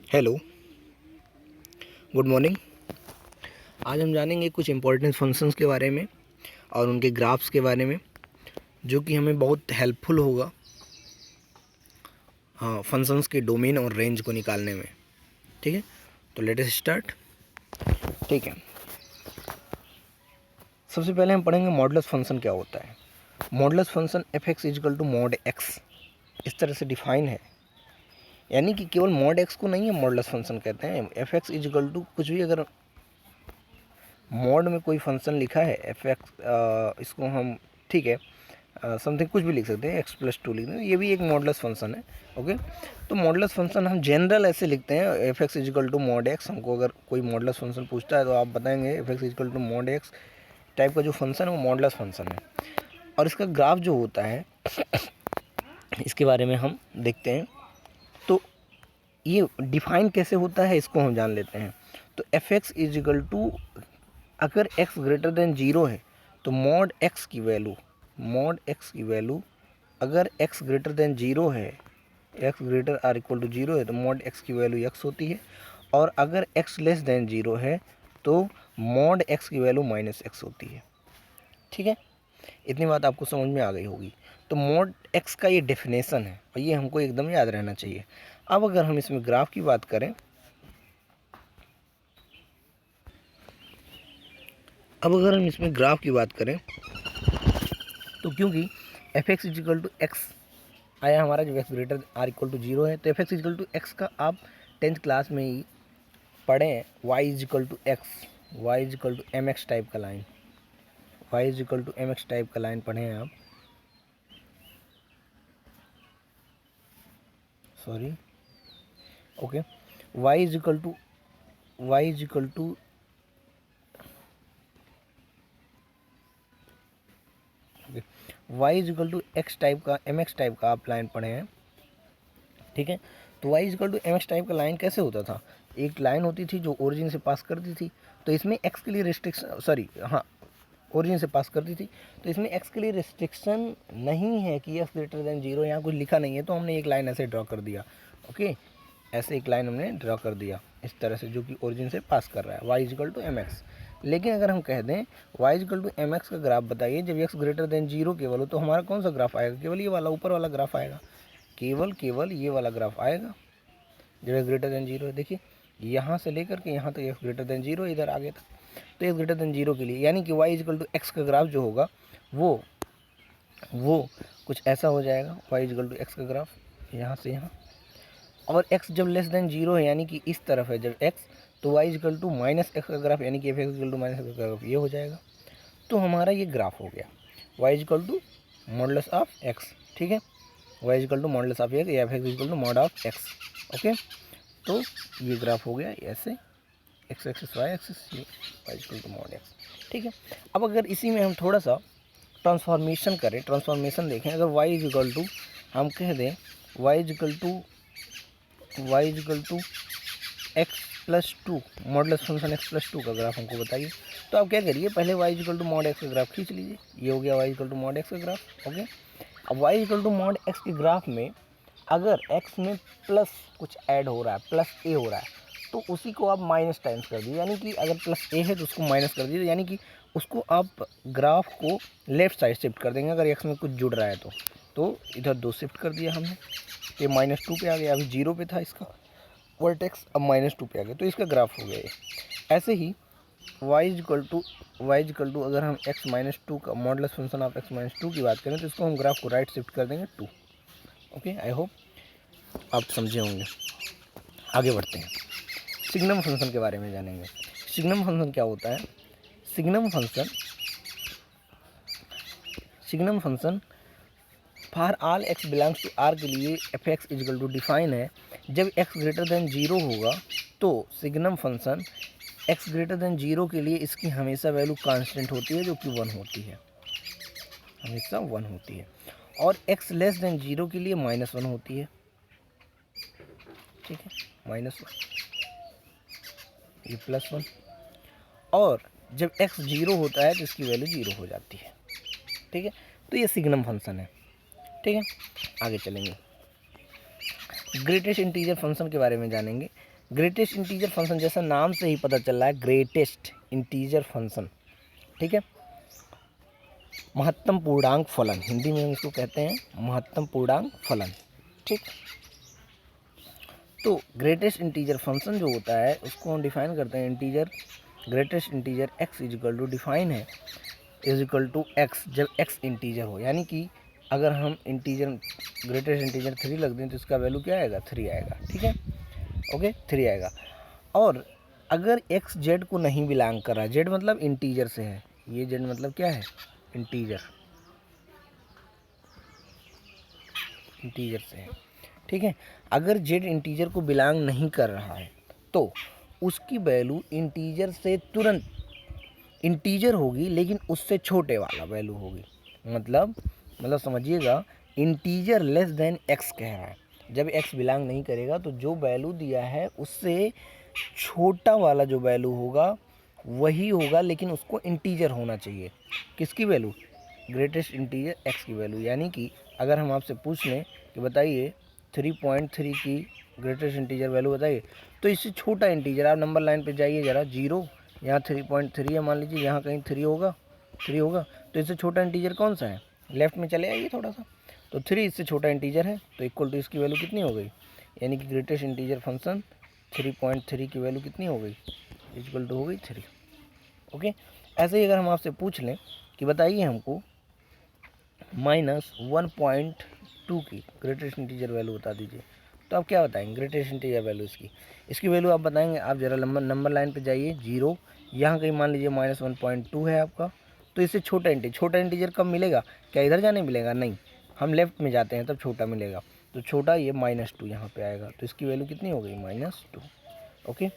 Hello, good morning. आज हम जानेंगे कुछ इम्पोर्टेंट फंक्शंस के बारे में और उनके ग्राफ्स के बारे में, जो कि हमें बहुत हेल्पफुल होगा हाँ फंक्शंस के डोमेन और रेंज को निकालने में। ठीक है, तो लेट अस स्टार्ट। ठीक है, सबसे पहले हम पढ़ेंगे मॉडुलस फंक्शन क्या होता है। Modulus function f x equal to mod x इस तरह से डिफाइन है, यानी कि केवल मॉड एक्स को नहीं है मॉडुलस फंक्शन कहते हैं। एफ एक्स इजकल टू कुछ भी अगर मॉड में कोई फंक्शन लिखा है एफ एक्स, इसको हम ठीक है समथिंग कुछ भी लिख सकते हैं, x+2 लिख दें, ये भी एक मॉडुलस फंक्शन है। ओके, तो मॉडुलस फंक्शन हम जनरल ऐसे लिखते हैं f x equal to mod x. हमको अगर कोई मॉडुलस फंक्शन पूछता है तो आप बताएंगे f x equal to mod x type का जो फंक्शन है वो मॉडुलस फंक्शन है। और इसका ग्राफ जो होता है इसके बारे में हम देखते हैं। तो ये डिफाइन कैसे होता है इसको हम जान लेते हैं। तो एफ एक्स इजकल टू अगर x ग्रेटर देन 0 है तो मॉड x की वैल्यू अगर x ग्रेटर देन 0 है, x greater or equal to 0 है तो मॉड x की वैल्यू x होती है। और अगर x लेस देन 0 है तो मॉड x की वैल्यू -x होती है। ठीक है, इतनी बात आपको समझ में आ गई होगी। तो मॉड x का ये डेफिनेशन है और ये हमको एकदम याद रहना चाहिए। अब अगर हम इसमें ग्राफ की बात करें, तो क्योंकि F x is equal to X आया हमारा जब X greater or equal to 0 है, तो F x is equal to X का आप 10th क्लास में ही पढ़े हैं। Y is equal to X, Y is equal to M x type का line, Y is equal to M x type का लाइन पढ़े हैं आप। Sorry, okay, Y is equal to y is equal to X type का एम एक्स टाइप का आप line पढ़े हैं। ठीक है, तो y is equal to M x type का लाइन कैसे होता था? एक लाइन होती थी जो ओरिजिन से पास करती थी, तो इसमें x के लिए रिस्ट्रिक्शन, सॉरी हाँ ओरिजिन से पास करती थी, तो इसमें x के लिए रिस्ट्रिक्शन नहीं है कि x ग्रेटर देन 0, यहाँ कुछ लिखा नहीं है, तो हमने एक लाइन ऐसे ड्रॉ कर दिया। ओके, ऐसे एक लाइन हमने ड्रॉ कर दिया इस तरह से, जो कि ओरिजिन से पास कर रहा है y is equal to M x. लेकिन अगर हम कह दें y is equal to M x का ग्राफ बताइए जब x ग्रेटर देन 0 केवल हो, तो हमारा कौन सा ग्राफ आएगा? केवल ये वाला ऊपर वाला ग्राफ आएगा, केवल ये वाला ग्राफ आएगा जब x ग्रेटर देन 0 है। देखिए यहाँ से लेकर के यहाँ तक x ग्रेटर देन 0 इधर आगे तक, तो x ग्रेटर देन 0 के लिए यानी कि y इजिकल टू एक्स का ग्राफ जो होगा वो कुछ ऐसा हो जाएगा। y इजिकल टू एक्स का ग्राफ यहाँ से यहाँ, और x जब लेस देन 0 है यानी कि इस तरफ है जब x, तो y इजिकल टू -x का ग्राफ यानी कि f x is equal to -x का ग्राफ ये हो जाएगा। तो हमारा ये ग्राफ हो गया y is equal to modulus of x। ठीक है, y is equal to modulus of x या f x is equal to mod of x। Okay, तो ये ग्राफ हो गया ऐसे, x एक्सिस y एक्सिस, ये y is equal to mod x। ठीक है, अब अगर इसी में हम थोड़ा सा ट्रांसफॉर्मेशन करें, ट्रांसफॉर्मेशन देखें, अगर y इजिकल टू हम कह दें y is equal to x+2 modulus function x+2 का ग्राफ हमको बताइए, तो आप क्या करिए, पहले y is equal to mod x का ग्राफ खींच लीजिए। ये हो गया y is equal to mod x का ग्राफ। ओके, अब y is equal to mod x के ग्राफ में अगर x में प्लस कुछ ऐड हो रहा है, प्लस a हो रहा है, तो उसी को आप माइनस टाइम्स कर दीजिए, यानी कि अगर प्लस a है तो उसको माइनस कर दीजिए, यानी कि उसको आप ग्राफ को लेफ्ट साइड शिफ्ट कर देंगे। अगर x में कुछ जुड़ रहा है तो इधर 2 शिफ्ट कर दिया हमने, ये -2 पे आ गया, अभी 0 पे था इसका वर्टेक्स, अब -2 पे आ गया, तो इसका ग्राफ हो गया ये। ऐसे ही y इजिकल टू अगर हम x-2 का मॉडुलस फंक्शन ऑफ x-2 की बात करें तो इसको हम ग्राफ को राइट शिफ्ट कर देंगे 2। ओके, आई होप आप समझे होंगे। आगे बढ़ते हैं, सिग्नम फंक्शन के बारे में जानेंगे। सिग्नम फंक्शन क्या होता है? Signum function for all x belongs to r के लिए f x is equal to define है। जब x ग्रेटर देन 0 होगा तो signum function x greater than 0 के लिए इसकी हमेशा वैल्यू कांस्टेंट होती है, जो कि 1 होती है, हमेशा 1 होती है। और x लेस देन 0 के लिए -1 होती है। ठीक है, -1, ये +1, और जब x 0 होता है तो इसकी वैल्यू 0 हो जाती है। ठीक है, तो ये सिग्नम फंक्शन है। ठीक है, आगे चलेंगे, ग्रेटेस्ट इंटीजर फंक्शन के बारे में जानेंगे। ग्रेटेस्ट इंटीजर फंक्शन, जैसा नाम से ही पता चल रहा है, ग्रेटेस्ट इंटीजर फंक्शन, ठीक है, महत्तम पूर्णांक फलन, हिंदी में हम इसको कहते हैं महत्तम पूर्णांक फलन, ठीक। तो ग्रेटेस्ट इंटीजर फंक्शन जो होता है उसको हम डिफाइन करते हैं, integer greatest integer x is equal to define है इज इक्वल टू x, जब x इंटीजर हो, यानी कि अगर हम इंटीजर ग्रेटेस्ट इंटीजर 3 लग दें तो इसका वैल्यू क्या आएगा, 3 आएगा, ठीक है, ओके 3 आएगा। और अगर x z को नहीं बिलोंग कर रहा है, z मतलब इंटीजर से है, ये z मतलब क्या है, इंटीजर, इंटीजर से है, ठीक है। अगर z इंटीजर को बिलोंग नहीं कर रहा है तो उसकी वैल्यू इंटीजर से तुरंत इंटीजर होगी, लेकिन उससे छोटे वाला वैल्यू होगी। मतलब समझिएगा, इंटीजर लेस देन x कह रहा है, जब x बिलोंग नहीं करेगा तो जो वैल्यू दिया है उससे छोटा वाला जो वैल्यू होगा वही होगा, लेकिन उसको इंटीजर होना चाहिए। किसकी वैल्यू, ग्रेटेस्ट इंटीजर x की वैल्यू। यानी कि अगर हम आपसे पूछ लें कि बताइए 3.3 की ग्रेटेस्ट इंटीजर वैल्यू बताइए, तो इससे छोटा इंटीजर, आप नंबर लाइन पे जाइए ज़रा, 0, यहाँ 3.3 है, मान लीजिए यहाँ कहीं 3 होगा, 3 होगा, तो इससे छोटा इंटीजर कौन सा है, लेफ्ट में चले आइए थोड़ा सा, तो 3 इससे छोटा इंटीजर है, तो इक्वल टू इसकी वैल्यू कितनी हो गई, यानी कि ग्रेटेस्ट इंटीजर फंक्शन 3.3 की वैल्यू कितनी हो गई, इक्वल टू हो गई 3, ओके। ऐसे ही अगर हम आपसे पूछ लें कि बताइए हमको -1.2 की ग्रेटेस्ट इंटीजर वैल्यू बता दीजिए, तो आप क्या बताएंगे, ग्रेटेस्ट इंटीजर वैल्यू इसकी वैल्यू आप बताएंगे। आप ज़रा नंबर लाइन पे जाइए, 0, यहाँ कहीं मान लीजिए -1.2 है आपका, तो इससे छोटा इंटीजर कब मिलेगा, क्या इधर जाने मिलेगा, नहीं, हम लेफ्ट में जाते हैं तब छोटा मिलेगा, तो छोटा ये -2 यहाँ पे आएगा, तो इसकी वैल्यू कितनी हो गई, -2, ओके।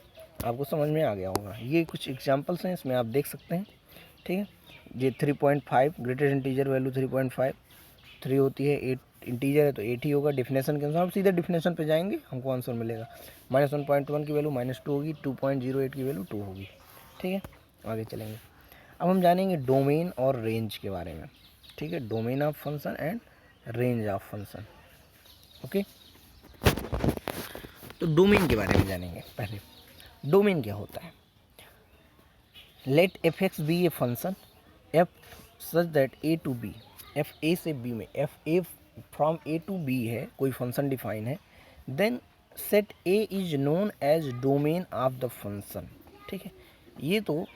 आपको समझ में आ गया होगा। ये कुछ एग्जाम्पल्स हैं, इसमें आप देख सकते हैं, ठीक है। ये 3.5 ग्रेटेस्ट इंटीजर वैल्यू 3.5, 3 होती है, 8 इंटीजर है तो 8 ही होगा डेफिनेशन के अनुसार। हम सीधे डेफिनेशन पे जाएंगे, हमको आंसर मिलेगा। -1.1 की वैल्यू -2 होगी, 2.08 की वैल्यू 2 होगी, ठीक है। आगे चलेंगे, अब हम जानेंगे डोमेन और रेंज के बारे में, ठीक है, domain of function and range of function, okay. तो डोमेन के बारे में जानेंगे। पहले डोमेन क्या होता है, let f(x) be a function f such that a to b, f a से b में, f a from a to b है, कोई फंक्शन डिफाइन है, then set a is known as domain of the function, ठीक है। ये तो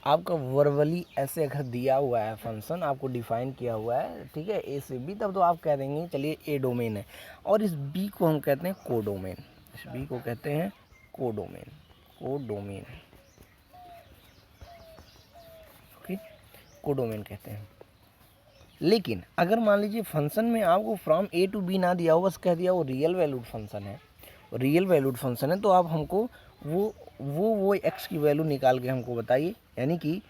आपका वर्बली ऐसे अगर दिया हुआ है फंक्शन, आपको डिफाइन किया हुआ है, ठीक है, a से b, तब तो आप कह देंगे चलिए a डोमेन है, और इस b को हम कहते हैं कोडोमेन, इस b को कहते हैं कोडोमेन, कोडोमेन, ओके, कोडोमेन कहते हैं। लेकिन अगर मान लीजिए फंक्शन में आपको फ्रॉम a to b ना दिया हो, बस कह दिया वो रियल वैल्यूड फंक्शन है, रियल वैल्यूड फंक्शन है, तो आप हमको वो x की वैल्यू निकाल के हमको बताइए, यानी कि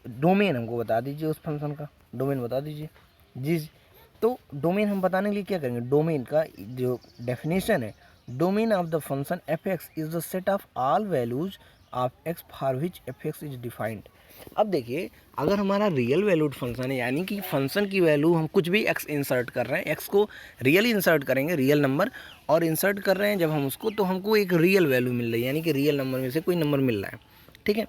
डोमेन हमको बता दीजिए, उस फंक्शन का डोमेन बता दीजिए जी। तो डोमेन हम बताने के लिए क्या करेंगे, डोमेन का जो डेफिनेशन है, domain of the function f(x) is the set of all values of x for which f(x) is defined. अब देखिए, अगर हमारा रियल वैल्यूड फंक्शन है, यानी कि फंक्शन की वैल्यू हम कुछ भी x इंसर्ट कर रहे हैं, x को रियल इंसर्ट करेंगे, रियल नंबर, और इंसर्ट कर रहे हैं जब हम उसको, तो हमको एक रियल वैल्यू मिल रही है, यानी कि रियल नंबर में से कोई नंबर मिल रहा है, ठीक है।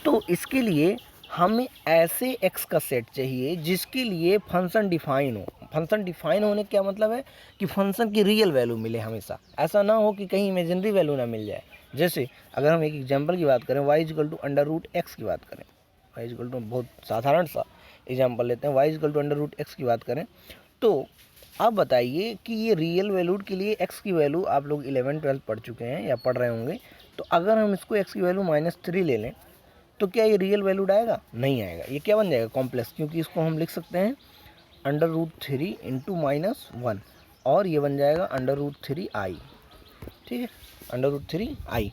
तो इसके लिए हमें ऐसे x का सेट चाहिए जिसके लिए फंक्शन डिफाइन हो। फंक्शन डिफाइन होने का क्या मतलब है कि फंक्शन की रियल वैल्यू मिले हमेशा, ऐसा ना हो कि कहीं इमेजिनरी वैल्यू ना मिल जाए। जैसे अगर हम एक एग्जांपल की बात करें, y इक्वल टू √x की बात करें, y इक्वल टू बहुत साधारण सा एग्जांपल लेते हैं, y इक्वल टू √x की बात करें, तो आप बताइए कि ये रियल वैल्यूड के लिए x की वैल्यू, आप लोग 11-12 पढ़ चुके हैं या पढ़ रहे होंगे, तो अगर हम इसको x की वैल्यू -3 ले लें तो क्या ये रियल वैल्यूड आएगा, नहीं आएगा, ये क्या बन जाएगा, कॉम्प्लेक्स, क्योंकि इसको हम लिख सकते हैं √3 × -1, और ये बन जाएगा √3i, ठीक है, √3i,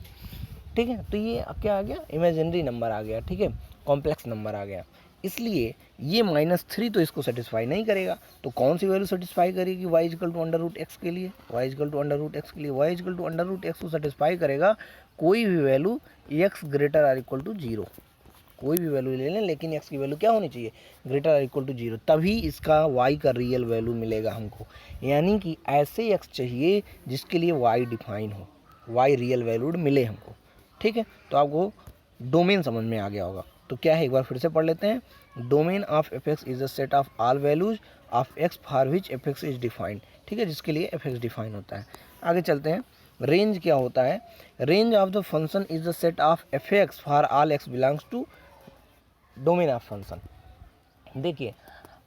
ठीक है। तो ये क्या आ गया, इमेजिनरी नंबर आ गया, ठीक है, कॉम्प्लेक्स नंबर आ गया। इसलिए ये -3 तो इसको सेटिस्फाई नहीं करेगा, तो कौन सी वैल्यू सेटिस्फाई करेगी, y इक्वल टू √x के लिए, y इक्वल टू √x के लिए, y इक्वल टू √x को सेटिस्फाई करेगा कोई भी value x greater or equal to 0, कोई भी वैल्यू ले लें, लेकिन x की वैल्यू क्या होनी चाहिए, ग्रेटर आर इक्वल टू 0, तभी इसका y का रियल वैल्यू मिलेगा हमको। यानी कि ऐसे x चाहिए जिसके लिए y डिफाइन हो, वाई रियल वैल्यूड मिले हमको। ठीक है, तो आपको डोमेन समझ में आ गया होगा। तो क्या है, एक बार फिर से पढ़ लेते हैं। Domain of f x is a set of all values of x for which F x is defined. ठीक है, जिसके लिए एफ एक्स डिफाइन होता है। आगे चलते हैं, रेंज क्या होता है। Range of the function is the set of f x for all x belongs to domain of function. देखिए,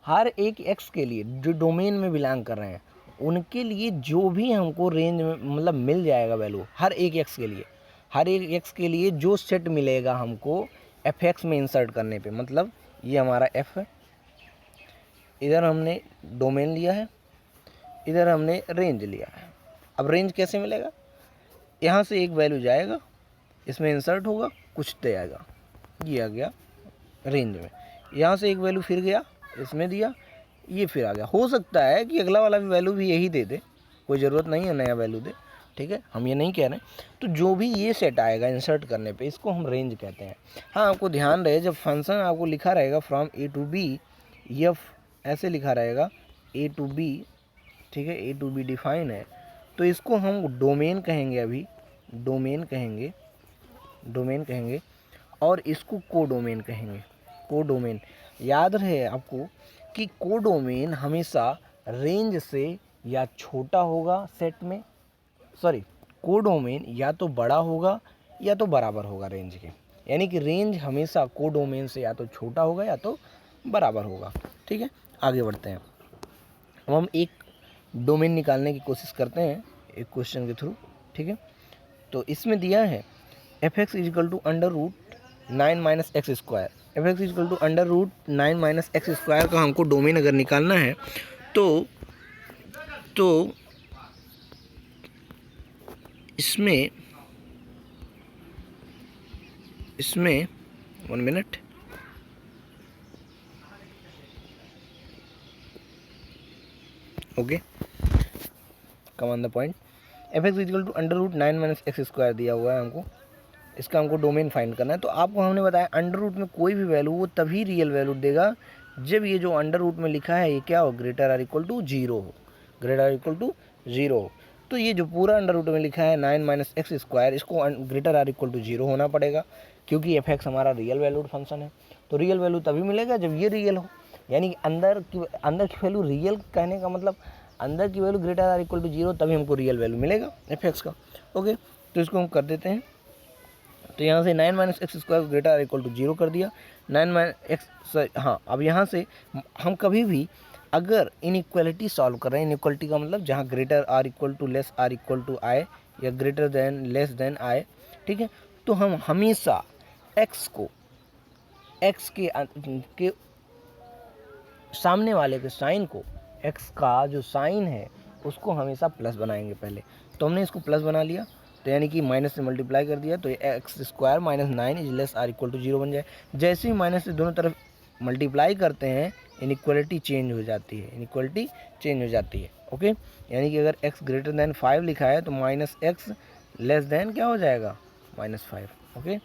हर एक एक्स के लिए जो डोमेन में बिलोंग कर रहे हैं उनके लिए जो भी हमको रेंज में मतलब मिल जाएगा वैल्यू, हर एक एक्स के लिए, हर एक एक्स के लिए जो सेट मिलेगा हमको एफ एक्स में इंसर्ट करने पे, मतलब ये हमारा एफ है, इधर हमने डोमेन लिया है, इधर हमने रेंज लिया है। अब रेंज कैसे मिलेगा, यहाँ से एक वैल्यू जाएगा, इसमें इंसर्ट होगा, कुछ दे आएगा, ये आ गया रेंज में। यहाँ से एक वैल्यू फिर गया, इसमें दिया, ये फिर आ गया। हो सकता है कि अगला वाला भी वैल्यू भी यही दे दे, कोई ज़रूरत नहीं है नया वैल्यू दे। ठीक है, हम ये नहीं कह रहे। तो जो भी ये सेट आएगा इंसर्ट करने पे, इसको हम रेंज कहते हैं। हाँ, आपको ध्यान रहे, जब फंक्शन आपको लिखा रहेगा from a to b, f ऐसे लिखा रहेगा ए टू बी, ठीक है, ए टू बी डिफाइन है, तो इसको हम डोमेन कहेंगे, अभी डोमेन कहेंगे, डोमेन कहेंगे, और इसको कोडोमेन कहेंगे। कोडोमेन, याद रहे आपको कि कोडोमेन हमेशा रेंज से या छोटा होगा सेट में, सॉरी, कोडोमेन या तो बड़ा होगा या तो बराबर होगा रेंज के, यानी कि रेंज हमेशा कोडोमेन से या तो छोटा होगा या तो बराबर होगा। ठीक है, आगे बढ़ते हैं। अब हम एक डोमेन निकालने की कोशिश करते हैं एक क्वेश्चन के थ्रू। ठीक है, तो इसमें दिया है f x is equal to under root 9 minus x square. F x is equal to under root 9 minus x square का हमको डोमेन अगर निकालना है तो इसमें 1 minute, okay, come on the point. F x equal to under root 9 minus x square दिया हुआ है हमको, इसका हमको डोमेन फाइंड करना है। तो आपको हमने बताया अंडर रूट में कोई भी वैल्यू वो तभी रियल वैल्यू देगा जब ये जो अंडर रूट में लिखा है ये क्या हो, ग्रेटर आर इक्वल टू 0 हो, ग्रेटर आर इक्वल टू 0 हो। तो ये जो पूरा अंडर रूट में लिखा है 9 माइनस एक्स स्क्वायर, इसको ग्रेटर आर इक्वल टू 0 होना पड़ेगा, क्योंकि एफ एक्स हमारा रियल वैल्यूड फंक्शन है। तो रियल वैल्यू तभी मिलेगा जब ये रियल हो, यानी कि अंदर की वैल्यू रियल, कहने का मतलब अंदर की value greater or equal to 0, तभी हमको रियल वैल्यू मिलेगा एफ एक्स का। ओके, तो इसको हम कर देते हैं। तो यहाँ से 9 minus x square greater or equal to 0 कर दिया, 9 माइनस एक्स, हाँ, अब यहाँ से हम कभी भी अगर इनइक्वालिटी सॉल्व कर रहे हैं, इनइक्वालिटी का मतलब जहाँ greater or equal to less or equal to I या greater than less than I, ठीक है, तो हम हमेशा एक्स को, एक्स के सामने वाले के साइन को, एक्स का जो साइन है उसको हमेशा प्लस बनाएंगे पहले। तो हमने इसको प्लस बना लिया, तो यानी कि माइनस से मल्टीप्लाई कर दिया, तो ये x square minus 9 is less or equal to 0 बन जाए। जैसे ही माइनस से दोनों तरफ मल्टीप्लाई करते हैं इनइक्वालिटी चेंज हो जाती है, इनइक्वालिटी चेंज हो जाती है। ओके, यानी कि अगर x ग्रेटर दैन 5 लिखा है तो माइनस एक्स लेस दैन क्या हो जाएगा, -5। ओके,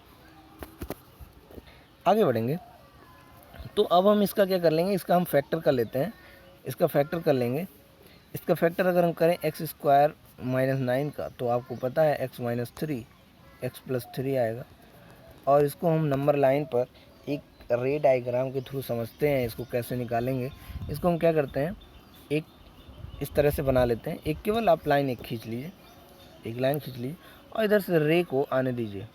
आगे बढ़ेंगे। तो अब हम इसका क्या कर लेंगे, इसका हम फैक्टर कर लेते हैं, इसका फैक्टर कर लेंगे। इसका फैक्टर अगर हम करें एक्स स्क्वायर माइनस 9 का, तो आपको पता है x माइनस 3, एक्स प्लस 3 आएगा। और इसको हम नंबर लाइन पर एक रे डायग्राम के थ्रू समझते हैं, इसको कैसे निकालेंगे। इसको हम क्या करते हैं, एक इस तरह से बना लेते हैं, एक केवल आप लाइन एक खींच लीजिए, एक लाइन खींच लीजिए और इधर से रे को आने दीजिए,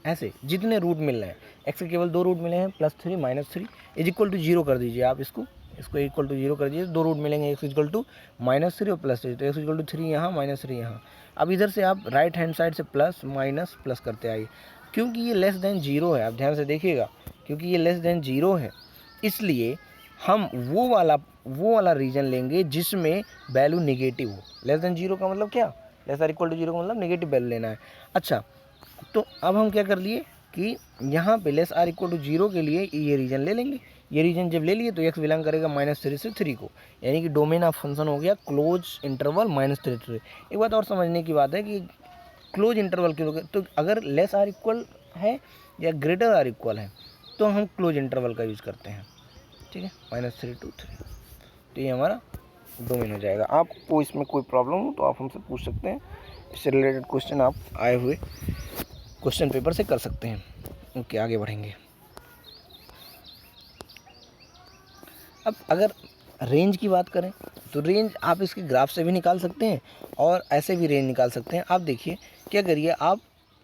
ऐसे जितने रूट मिल रहे हैं, एक्स के केवल 2 रूट मिले हैं, +3 -3 इज इक्वल टू 0 कर दीजिए। आप इसको इक्वल टू 0 कर दीजिए, 2 रूट मिलेंगे, एक्स इक्वल टू -3 और +3, तो एक्स इक्वल टू 3 यहाँ, -3 यहाँ। अब इधर से आप राइट हैंड साइड से प्लस माइनस प्लस करते आइए, क्योंकि ये लेस देन 0 है, आप ध्यान से देखिएगा, क्योंकि ये लेस देन 0 है, इसलिए हम वो वाला रीजन लेंगे जिसमें वैल्यू निगेटिव हो। लेस देन 0 का मतलब क्या, लेस आर इक्वल टू 0 का मतलब निगेटिव वैल्यू लेना है। अच्छा, तो अब हम क्या कर लिए कि यहाँ पे लेस आर इक्वल टू 0 के लिए ये रीजन ले लेंगे। ये रीजन जब ले लिए तो एक्स बिलोंग करेगा -3 से 3 को, यानी कि डोमेन ऑफ फंक्शन हो गया क्लोज इंटरवल -3 से। एक बात और समझने की बात है कि क्लोज इंटरवल क्यों, तो अगर लेस आर इक्वल है या ग्रेटर आर इक्वल है तो हम क्लोज इंटरवल का यूज़ करते हैं। ठीक है, -3 to 3, तो ये हमारा डोमेन हो जाएगा। आपको इसमें कोई प्रॉब्लम हो तो आप हमसे पूछ सकते हैं, इससे रिलेटेड क्वेश्चन आप आए हुए क्वेश्चन पेपर से कर सकते हैं। ओके, आगे बढ़ेंगे। अब अगर रेंज की बात करें तो रेंज आप इसके ग्राफ से भी निकाल सकते हैं और ऐसे भी रेंज निकाल सकते हैं। आप देखिए क्या करिए, आप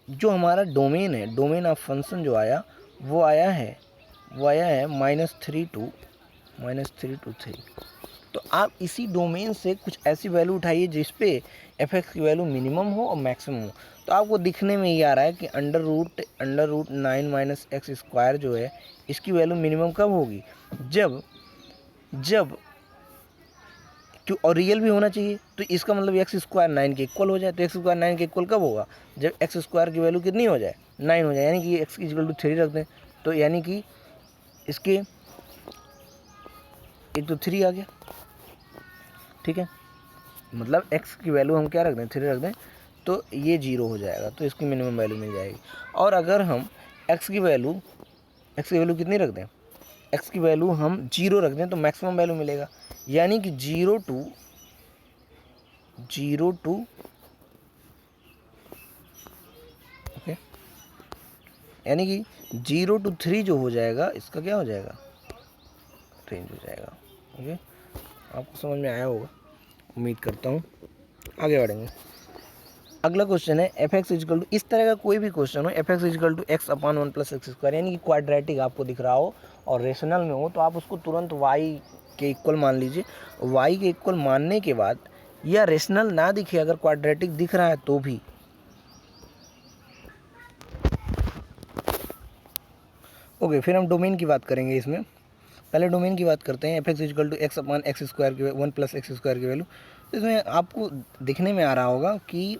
जो हमारा डोमेन है, डोमेन ऑफ फंक्शन जो आया वो आया है -3 to -3 तो आप इसी डोमेन से कुछ ऐसी वैल्यू उठाइए जिस पे f(x) की वैल्यू मिनिमम हो और मैक्सिमम हो। तो आपको दिखने में ये आ रहा है कि अंडर रूट 9 - x² जो है इसकी वैल्यू मिनिमम कब होगी, जब क्यों, और रियल भी होना चाहिए। तो इसका मतलब x² 9 के इक्वल हो जाए। तो x² 9 के इक्वल कब होगा, जब x² की वैल्यू कितनी हो जाए, 9 हो जाए, यानी कि x = 3 रख दें। तो यानी कि इसके एक तो 3 आ गया, ठीक है, मतलब x की वैल्यू हम क्या रख दें, 3 रख दें, तो ये 0 हो जाएगा, तो इसकी मिनिमम वैल्यू मिल जाएगी। और अगर हम x की वैल्यू कितनी रख दें, x की वैल्यू हम 0 रख दें तो मैक्सिमम वैल्यू मिलेगा, यानी कि 0 to ओके, यानी कि 0 to 3 जो हो जाएगा इसका क्या हो जाएगा, रेंज हो जाएगा। ओके, आपको समझ में आया होगा, उम्मीद करता हूँ। आगे बढ़ेंगे। अगला क्वेश्चन है f(x) = इस तरह का कोई भी क्वेश्चन हो, f(x) = x/1 + x², यानी कि क्वाड्रेटिक आपको दिख रहा हो और रेशनल में हो, तो आप उसको तुरंत y के इक्वल मान लीजिए। y के इक्वल मानने के बाद, या रेशनल ना दिखे, अगर क्वाड्रेटिक दिख रहा है तो भी, ओके, फिर हम डोमेन की बात करेंगे। इसमें पहले डोमेन की बात करते हैं। f(x) = x/x² की 1 + x² की वैल्यू। तो इसमें आपको दिखने में आ रहा होगा कि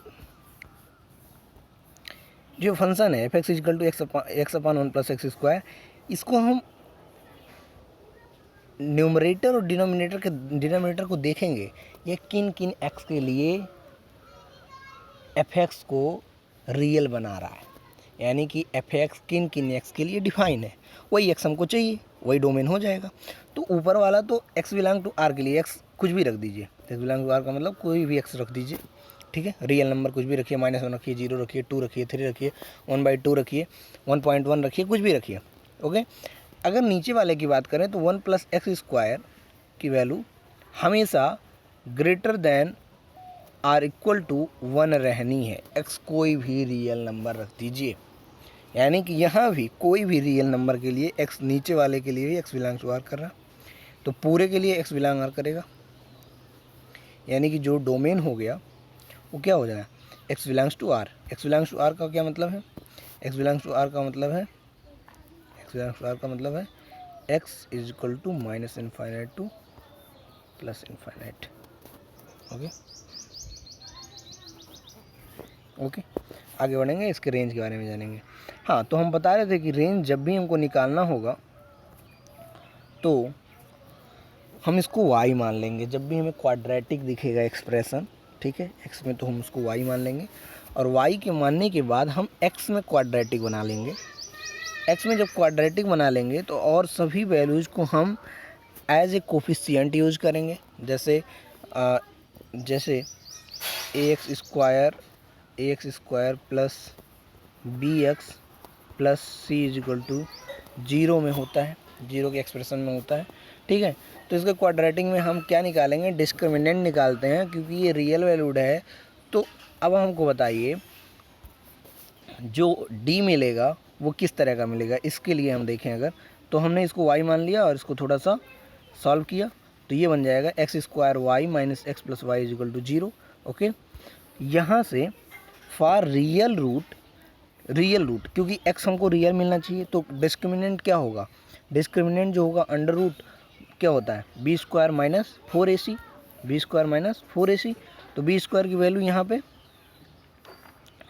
जो फंक्शन है f(x) = x/1 + x², इसको हम न्यूमरेटर और डिनोमिनेटर को देखेंगे, ये किन किन x के लिए f(x) को रियल बना रहा है, यानी कि f(x) किन किन x के लिए डिफाइन है, वही x हमको चाहिए, वही डोमेन हो जाएगा। तो ऊपर वाला तो x बिलोंग टू r के लिए x कुछ भी रख दीजिए, x बिलोंग टू r का मतलब कोई भी x रख दीजिए, ठीक है। रियल नंबर कुछ भी रखिए, -1 रखिए, 0 रखिए, 2 रखिए, 3 रखिए, 1/2 रखिए, 1.1 रखिए, कुछ भी रखिए, ओके। अगर नीचे वाले की बात करें तो 1 + x² की वैल्यू हमेशा greater than or equal to 1 रहनी है। x कोई भी रियल नंबर रख दीजिए, यानी कि यहाँ भी कोई भी रियल नंबर के लिए x, नीचे वाले के लिए भी x बिलोंग टू r कर रहा, तो पूरे के लिए x बिलोंग r करेगा, यानी कि जो डोमेन हो गया वो क्या हो जाएगा, x belongs to r। x belongs to r का क्या मतलब है, x बिलोंग्स टू r का मतलब है, x बिलोंग्स टू r का मतलब है x = -∞ to +∞। ओके ओके, आगे बढ़ेंगे, इसके रेंज के बारे में जानेंगे। हाँ, तो हम बता रहे थे कि रेंज जब भी हमको निकालना होगा तो हम इसको y मान लेंगे। जब भी हमें क्वाड्रेटिक दिखेगा एक्सप्रेशन, ठीक है, x में, तो हम उसको y मान लेंगे, और y के मानने के बाद हम x में क्वाड्रेटिक बना लेंगे। x में जब क्वाड्रेटिक बना लेंगे तो और सभी वैल्यूज़ को हम एज ए कोफिशिएंट यूज करेंगे, जैसे ax² plus bx plus c = 0 में होता है, 0 के एक्सप्रेशन में होता है, ठीक है। तो इसके क्वाड्रेटिक में हम क्या निकालेंगे, डिस्क्रिमिनेंट निकालते हैं, क्योंकि ये रियल वैल्यूड है। तो अब हमको बताइए जो d मिलेगा वो किस तरह का मिलेगा। इसके लिए हम देखें, अगर तो हमने इसको y मान लिया और इसको थोड़ा सा सॉल्व किया, तो ये बन जाएगा x² y - x + y = 0। Okay, यहाँ से फॉर रियल रूट, क्योंकि x हमको रियल मिलना चाहिए, तो डिस्क्रिमिनेंट क्या होगा, डिस्क्रिमिनेंट जो होगा अंडर रूट क्या होता है, b² - 4ac, b² - 4ac। तो b² की वैल्यू यहाँ पे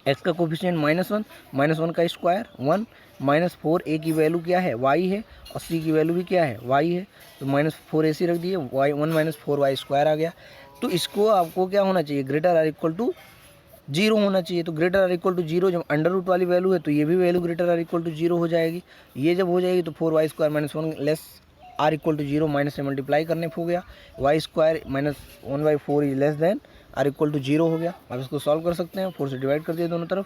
x का कोफिशिएंट -1 का स्क्वायर 1, -4a की वैल्यू क्या है, y है, और c की वैल्यू भी क्या है, y है, तो -4ac रख दिए, y 1 - 4y² आ गया। तो इसको आपको क्या होना चाहिए, ग्रेटर आर इक्वल टू 0 होना चाहिए। तो ग्रेटर आर इक्वल टू 0, जब अंडर रूट वाली वैल्यू है तो ये भी value greater or equal to 0 हो जाएगी। ये जब हो जाएगी तो 4y² - 1 less or equal to 0 minus से मल्टीप्लाई करने पे हो गया, y square minus 1/4 is less than or equal to 0 हो गया। आप इसको सॉल्व कर सकते हैं, 4 से डिवाइड कर दिया दोनों तरफ।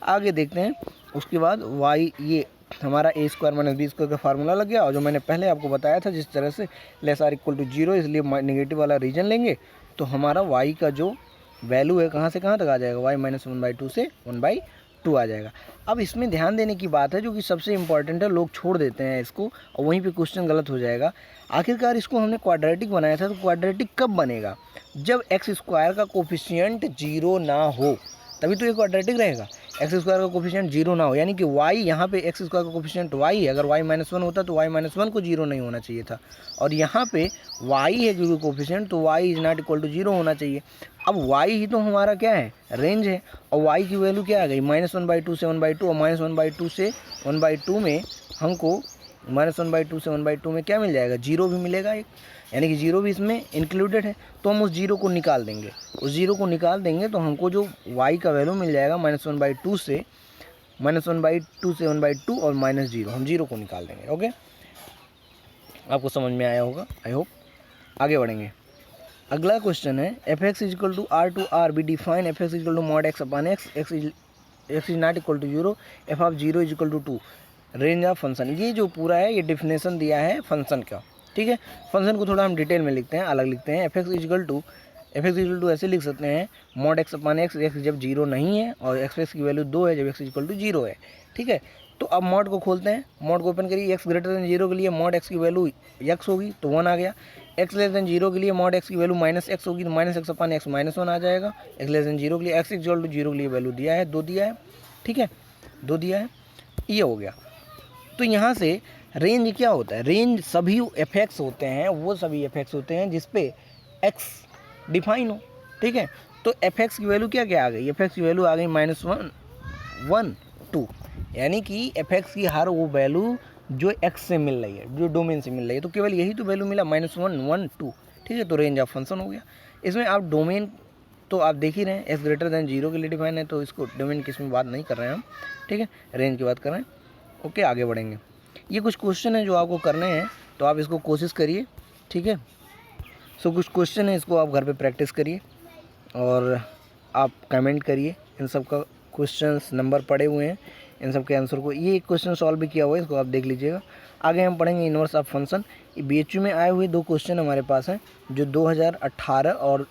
आगे देखते हैं, उसके बाद वाई ये हमारा ए स्क्वायर माइनस बी स्क्वायर का फार्मूला लग गया, और जो मैंने पहले आपको बताया था जिस तरह से लेस आर इक्वल टू 0, इसलिए नेगेटिव वाला रीजन लेंगे तो हमारा वाई का जो वैल्यू है कहाँ से कहाँ तक आ जाएगा, वाई माइनस 1/2 से 1/2 आ जाएगा। अब इसमें ध्यान देने की बात है जो कि सबसे इंपॉर्टेंट है, लोग छोड़ देते हैं इसको और वहीं पे क्वेश्चन गलत हो जाएगा। आखिरकार इसको हमने क्वाड्रेटिक बनाया था, तो क्वाड्रेटिक कब बनेगा, जब एक्स स्क्वायर का कोफिशिएंट 0 ना हो, तभी तो ये क्वाड्रेटिक रहेगा। एक्स स्क्वायर का कोफिशिएंट 0 ना हो, यानी कि वाई यहाँ पे एक्स स्क्वायर का कोफिशिएंट वाई है, अगर वाई -1 होता तो वाई -1 को 0 नहीं होना चाहिए था, और यहाँ पे वाई है क्योंकि कोफिशिएंट, तो y is not equal to 0 होना चाहिए। अब वाई ही तो हमारा क्या है, रेंज है, और वाई की वैल्यू क्या आ गई, -1/2 से 1/2, और -1/2 से 1/2 में हमको -1/2 से 1/2 में क्या मिल जाएगा, 0 भी मिलेगा एक, यानी कि 0 भी इसमें इंक्लूडेड है। तो हम उस 0 को निकाल देंगे, उस 0 को निकाल देंगे तो हमको जो y का वैल्यू मिल जाएगा -1/2 से 1/2 और -0, हम 0 को निकाल देंगे। ओके, आपको समझ में आया होगा, आई होप। आगे बढ़ेंगे, अगला क्वेश्चन है f(x = r to r be define f(x = mod x upon x, x is not equal to 0, f(0 = 2, range of function. ये जो पूरा है ये डिफिनेशन दिया है फंक्शन का, ठीक है। फंक्शन को थोड़ा हम डिटेल में लिखते हैं, अलग लिखते हैं। f(x) ऐसे लिख सकते हैं, mod x upon x, x जब 0 नहीं है और x की वैल्यू 2 है जब x = 0 है, ठीक है। तो अब मॉड को खोलते हैं, मॉड को ओपन करिए, x > 0 के लिए मॉड x की वैल्यू x होगी तो 1 आ गया, x < 0 के लिए मॉड x की वैल्यू -x होगी तो -x upon x -1 आ जाएगा, x < 0 के लिए, x = 0 के लिए वैल्यू दिया है 2 दिया है, ठीक है, 2 दिया है, ये हो गया। तो यहाँ से रेंज क्या होता है, रेंज सभी एफेक्ट्स होते हैं, वो सभी एफेक्ट्स होते हैं जिस पे x डिफाइन हो, ठीक है। तो एफेक्ट्स की वैल्यू क्या क्या आ गई, एफेक्ट्स की वैल्यू आ गई -1, 1, 2, यानी कि एफेक्ट्स की हर वो वैल्यू जो x से मिल रही है, जो डोमेन से मिल रही है, तो केवल यही तो वैल्यू मिला -1, 1, 2, ठीक है। तो रेंज ऑफ फंक्शन हो गया। इसमें आप डोमेन तो आप देख ही रहे हैं, x > 0 के लिए डिफाइन है, तो इसको डोमेन की इसमें बात नहीं कर रहे हैं हम, ठीक है, रेंज की बात कर रहे हैं। ओके, आगे बढ़ेंगे। ये कुछ क्वेश्चन है जो आपको करने हैं, तो आप इसको कोशिश करिए, ठीक है। सो कुछ क्वेश्चन है, इसको आप घर पे प्रैक्टिस करिए और आप कमेंट करिए। इन सब का क्वेश्चंस नंबर पड़े हुए हैं, इन सब के आंसर को, ये एक क्वेश्चन सॉल्व भी किया हुआ है, इसको आप देख लीजिएगा। आगे हम पढ़ेंगे इनवर्स ऑफ फंक्शन। BHU में आए हुए 2 क्वेश्चन हमारे पास हैं, जो 2018 और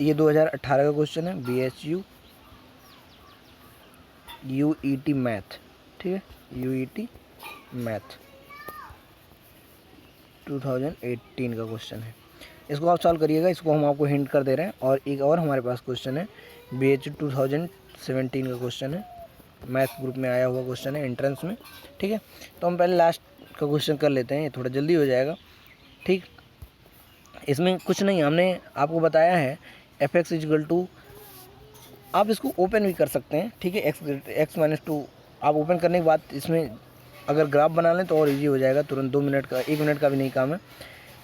ये 2018 का क्वेश्चन है, BHU UET मैथ, ठीक है, UET मैथ 2018 का क्वेश्चन है, इसको आप सॉल्व करिएगा। इसको हम आपको हिंट कर दे रहे हैं। और एक और हमारे पास क्वेश्चन है, BHU 2017 का क्वेश्चन है, मैथ ग्रुप में आया हुआ क्वेश्चन है एंट्रेंस में, ठीक है। तो हम पहले लास्ट का क्वेश्चन कर लेते हैं, ये थोड़ा जल्दी हो जाएगा, ठीक। इसमें कुछ नहीं, हमने आपको बताया है f(x = आप इसको ओपन भी कर सकते हैं, ठीक है, x - 2 आप ओपन करने के बाद इसमें अगर ग्राफ बना लें तो और इजी हो जाएगा, तुरंत 2 मिनट का, 1 मिनट का भी नहीं काम है।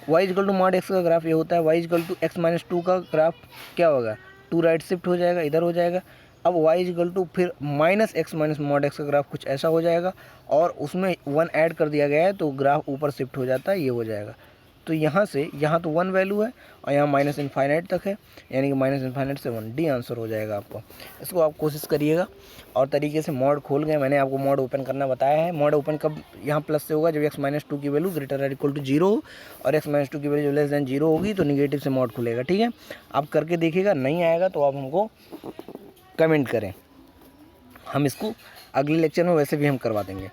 y = mod x का ग्राफ ये होता है, y = x - 2 का ग्राफ क्या होगा, 2 राइट शिफ्ट हो जाएगा, इधर हो जाएगा। अब y = फिर -x - mod x का ग्राफ कुछ ऐसा हो जाएगा, और उसमें 1 ऐड कर दिया गया है तो ग्राफ ऊपर शिफ्ट हो जाता है, ये हो जाएगा। तो यहाँ से यहाँ तो 1 वैल्यू है और यहाँ -∞ तक है, यानी कि -∞ से 1, डी आंसर हो जाएगा आपको। इसको आप कोशिश करिएगा और तरीके से मॉड खोल गए, मैंने आपको मॉड ओपन करना बताया है। मॉड ओपन कब यहाँ प्लस से होगा, जब x - 2 की वैल्यू > 0 हो, और x - 2 की वैल्यू लेस देन 0 होगी तो निगेटिव से मॉड खुलेगा, ठीक है। आप करके देखिएगा, नहीं आएगा तो आप हमको कमेंट करें, हम इसको अगले लेक्चर में वैसे भी हम करवा देंगे,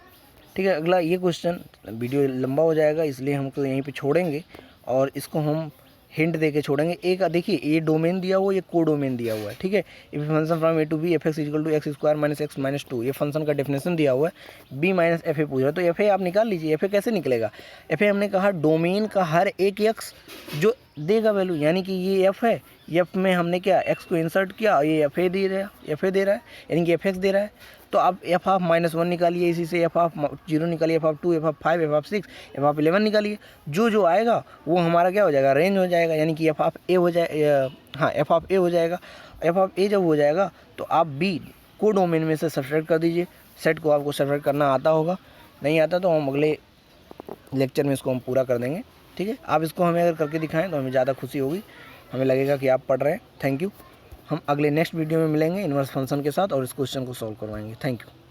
ठीक है। अगला ये क्वेश्चन, वीडियो लंबा हो जाएगा इसलिए हमको यहीं पे छोड़ेंगे और इसको हम हिंट दे के छोड़ेंगे। एक देखिए, ये डोमेन दिया हुआ, ये को डोमेन दिया हुआ है, ठीक है। If function from a to b f(x = x² - x - 2, ये फंक्शन का डेफिनेशन दिया हुआ है। b - fa पूछ रहा है, तो fa आप निकाल लीजिए। fa कैसे निकलेगा, fa हमने कहा डोमेन का हर एक x जो देगा वैल्यू, यानी कि ये f है, f में हमने क्या x को इंसर्ट किया, ये fa दे रहा है, यानी कि fx दे रहा है। तो आप f(-1) निकालिए, इसी से f(0) निकालिए, f(2), f(5), f(6), f(11) निकालिए। जो आएगा वो हमारा क्या हो जाएगा, रेंज हो जाएगा, यानी कि f(a) हो जाएगा, हाँ f(a) हो जाएगा। f(a) जब हो जाएगा तो आप b को डोमेन में से सब्ट्रैक्ट कर दीजिए। सेट को आपको सब्ट्रैक्ट करना आता होगा, नहीं आता तो हम अगले लेक्चर में इसको हम पूरा कर देंगे। ठीक है, आप इसको हमें अगर करके दिखाएं तो हमें ज़्यादा खुशी होगी, हमें लगेगा कि आप पढ़ रहे हैं। Thank you. हम अगले नेक्स्ट वीडियो में मिलेंगे इनवर्स फंक्शन के साथ और इस क्वेश्चन को सॉल्व करवाएंगे। Thank you.